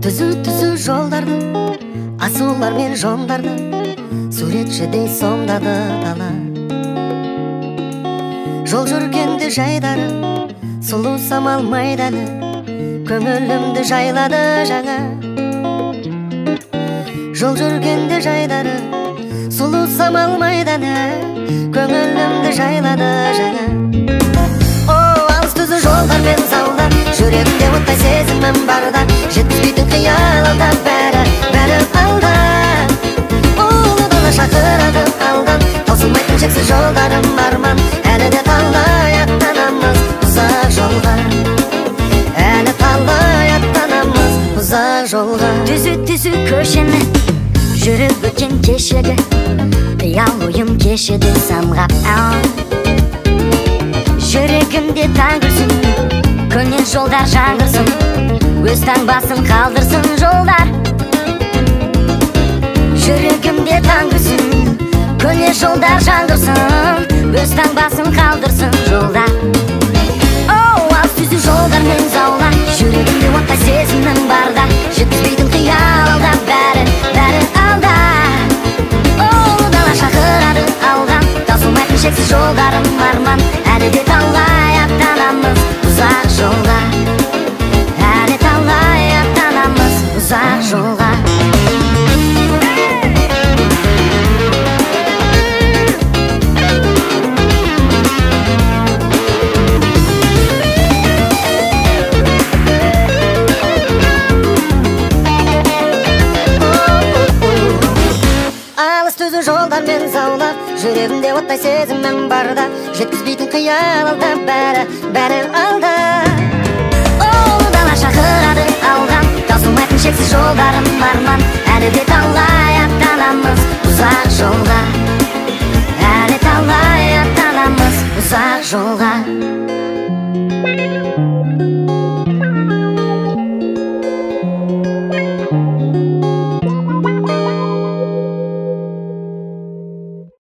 Түзу жолдарды, асулар мен жондарды суретшідей сомдады дала. Жол жүргенде жайдары, сұлу самал майданы көңілімді жайлады жаңа. Жол жүргенде жайдары, сұлу самал майданы көңілімді жайлады жаңа. Алыс түзу жолдар мен заулар, жүрегімде оттай сезімім барда, жеткізбейтін қиялымда бәрі алда. Ұлы дала шақырады алдан, таусылмайтын шексіз жолдарым арман. Әлі де талай аттанамыз ұзақ жолға, әлі талай аттанамыз ұзақ жолға. Түзу көшені жүріп өткен кешегі, қиял ойым кешеді самғап. Жүрегімде таң күлсін, көне жолдар жаңғырсын, өз таңбасын қалдырсын жолдар. Жүрегімде таң күлсін, көне жолдар жаңғырсын, өз таңбасын қалдырсын жолдар. Алыс түзу жолдар мен заулар, жүрегімде оттай сезімім барда, жеткізбейтін қиялда бәрі алда. Ұлы дала шақырады алдан, таусылмайтын шексіз жолдарым арман. Әлі де талай аттанамыз ұзақ жолға, әлі талай аттанамыз ұзақ жолға. Алыс түзу жолдар мен заулар, жүрегімде оттай сезімім барда, жеткізбейтін қиялда бәрі алда.